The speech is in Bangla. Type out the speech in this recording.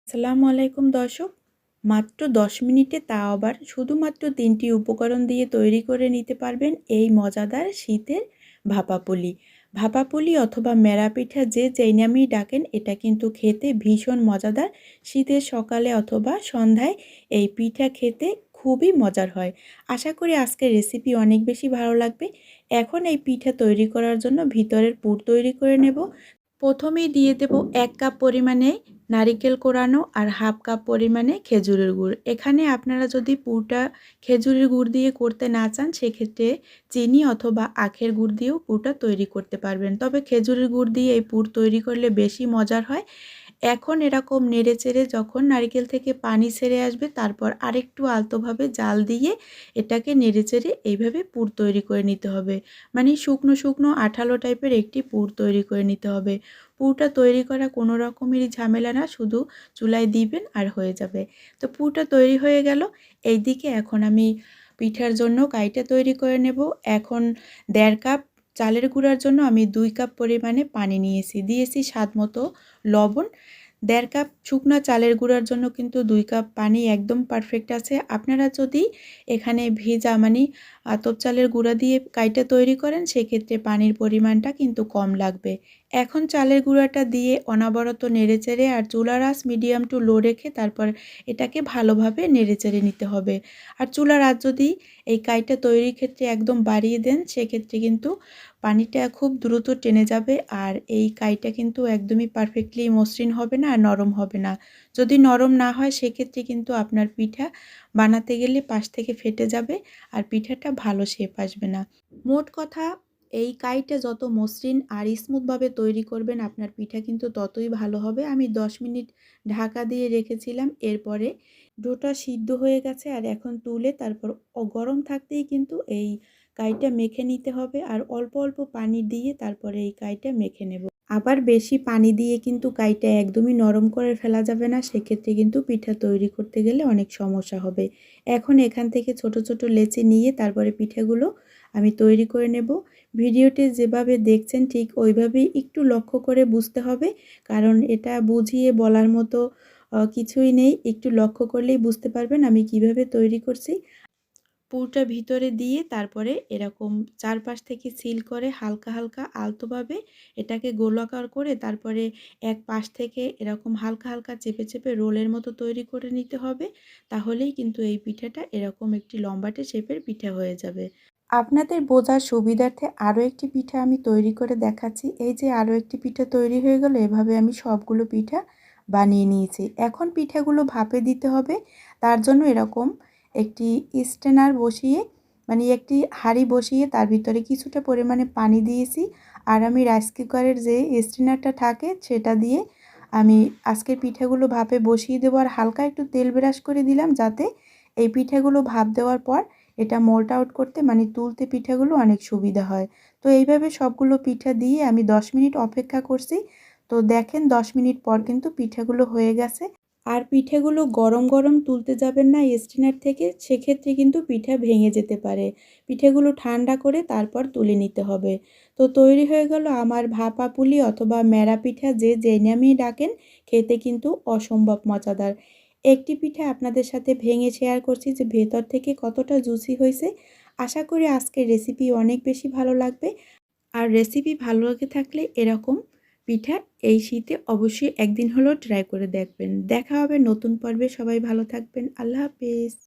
আসসালামু আলাইকুম দর্শক। মাত্র ১০ মিনিটে তাও আবার শুধুমাত্র ৩টি উপকরণ দিয়ে তৈরি করে নিতে পারবেন এই মজাদার শীতের ভাপা পুলি। ভাপা পুলি অথবা মেরা পিঠা যে যেই নামেই ডাকেন, এটা কিন্তু খেতে ভীষণ মজাদার। শীতের সকালে অথবা সন্ধ্যায় এই পিঠা খেতে খুবই মজার হয়। আশা করি আজকের রেসিপি অনেক বেশি ভালো লাগবে। এখন এই পিঠা তৈরি করার জন্য ভিতরের পুর তৈরি করে নেব। প্রথমেই দিয়ে দেব ১ কাপ পরিমাণে নারিকেল কোরানো আর হাফ কাপ পরিমাণে খেজুরের গুড়। এখানে আপনারা যদি পুরটা খেজুরের গুড় দিয়ে করতে না চান, সেক্ষেত্রে চিনি অথবা আখের গুড় দিয়েও পুরটা তৈরি করতে পারবেন। তবে খেজুরের গুড় দিয়ে এই পুর তৈরি করলে বেশি মজার হয়। এখন এরকম নেড়েচেড়ে যখন নারিকেল থেকে পানি ছেড়ে আসবে, তারপর আরেকটু আলতোভাবে জাল দিয়ে এটাকে নেড়েচেড়ে এইভাবে পুর তৈরি করে নিতে হবে। মানে শুকনো শুকনো আঠালো টাইপের একটি পুর তৈরি করে নিতে হবে। পুরটা তৈরি করা কোনো রকমেরই ঝামেলা না, শুধু চুলায় দিবেন আর হয়ে যাবে। তো পুরটা তৈরি হয়ে গেল। এইদিকে এখন আমি পিঠার জন্য কাইটা তৈরি করে নেব। এখন ১.৫ কাপ চালের গুঁড়ার জন্য আমি ২ কাপ পরিমাণে পানি নিয়েছি, দিয়েছি স্বাদ মতো লবণ। ১.৫ কাপ শুকনা চালের গুঁড়ার জন্য কিন্তু ২ কাপ পানি একদম পারফেক্ট আছে। আপনারা যদি এখানে ভেজা মানে আতপ চালের গুঁড়া দিয়ে কাইটা তৈরি করেন, সেক্ষেত্রে পানির পরিমাণটা কিন্তু কম লাগবে। এখন চালের গুঁড়াটা দিয়ে অনবরত নেড়েচেড়ে আর চুলার আঁচ মিডিয়াম টু লো রেখে তারপর এটাকে ভালোভাবে নেড়েচেড়ে নিতে হবে। আর চুলার আঁচ যদি এই কাইটা তৈরির ক্ষেত্রে একদম বাড়িয়ে দেন, সেক্ষেত্রে কিন্তু পানিটা খুব দ্রুত টেনে যাবে আর এই কাইটা কিন্তু একদমই পারফেক্টলি মসৃণ হবে না আর নরম হবে না। যদি নরম না হয়, সেক্ষেত্রে কিন্তু আপনার পিঠা বানাতে গেলে পাশ থেকে ফেটে যাবে আর পিঠাটা ভালো শেপ আসবে না। মোট কথা, এই কাইটা যত মসৃণ আর স্মুথভাবে তৈরি করবেন, আপনার পিঠা কিন্তু ততই ভালো হবে। আমি ১০ মিনিট ঢাকা দিয়ে রেখেছিলাম। এরপরে ডোটা সিদ্ধ হয়ে গেছে আর এখন তুলে তারপর গরম থাকতেই কিন্তু এই কাইটা মেখে নিতে হবে আর অল্প অল্প পানি দিয়ে তারপরে এই কাইটা মেখে নেব। আবার বেশি পানি দিয়ে কিন্তু কাইটা একদমই নরম করে ফেলা যাবে না, সেক্ষেত্রে কিন্তু পিঠা তৈরি করতে গেলে অনেক সমস্যা হবে। এখন এখান থেকে ছোট ছোট লেচি নিয়ে তারপরে পিঠাগুলো আমি তৈরি করে নেব। ভিডিওতে যেভাবে দেখছেন ঠিক ওইভাবেই একটু লক্ষ্য করে বুঝতে হবে, কারণ এটা বুঝিয়ে বলার মতো কিছুই নেই। একটু লক্ষ্য করলেই বুঝতে পারবেন আমি কিভাবে তৈরি করছি। পুরটা ভিতরে দিয়ে তারপরে এরকম চারপাশ থেকে সিল করে হালকা হালকা আলতোভাবে এটাকে গোলাকার করে তারপরে এক পাশ থেকে এরকম হালকা হালকা চেপে চেপে রোলের মতো তৈরি করে নিতে হবে। তাহলেই কিন্তু এই পিঠাটা এরকম একটি লম্বাটে শেপের পিঠা হয়ে যাবে। আপনাদের বোঝার সুবিধার্থে আরও একটি পিঠা আমি তৈরি করে দেখাচ্ছি। এই যে আরও একটি পিঠা তৈরি হয়ে গেল, এভাবে আমি সবগুলো পিঠা বানিয়ে নিয়েছি। এখন পিঠাগুলো ভাপে দিতে হবে। তার জন্য এরকম একটি স্ট্রেনার বসিয়ে মানে একটি হাঁড়ি বসিয়ে তার ভিতরে কিছুটা পরিমাণে পানি দিয়েছি। আর আমি রাইস কুকারের যে স্ট্রেনারটা থাকে সেটা দিয়ে আমি আজকের পিঠাগুলো ভাপে বসিয়ে দেবো আর হালকা একটু তেল ব্রাশ করে দিলাম, যাতে এই পিঠাগুলো ভাপ দেওয়ার পর এটা মোল্ড আউট করতে মানে তুলতে পিঠাগুলো অনেক সুবিধা হয়। তো এইভাবে সবগুলো পিঠা দিয়ে আমি ১০ মিনিট অপেক্ষা করছি। তো দেখেন ১০ মিনিট পর কিন্তু পিঠাগুলো হয়ে গেছে। আর পিঠেগুলো গরম গরম তুলতে যাবেন না স্টিনার থেকে, সেক্ষেত্রে কিন্তু পিঠা ভেঙে যেতে পারে। পিঠেগুলো ঠান্ডা করে তারপর তুলে নিতে হবে। তো তৈরি হয়ে গেল আমার ভাপা পুলি অথবা মেরা পিঠা, যে যেই নামেই ডাকেন, খেতে কিন্তু অসম্ভব মজাদার। একটি পিঠা আপনাদের সাথে ভেঙে শেয়ার করছি যে ভেতর থেকে কতটা জুসি হয়েছে। আশা করি আজকের রেসিপি অনেক বেশি ভালো লাগবে। আর রেসিপি ভালো লেগে থাকলে এরকম পিঠা এই শীতে অবশ্যই একদিন হলেও ট্রাই করে দেখবেন। দেখা হবে নতুন পর্বে। সবাই ভালো থাকবেন। আল্লাহ হাফেজ।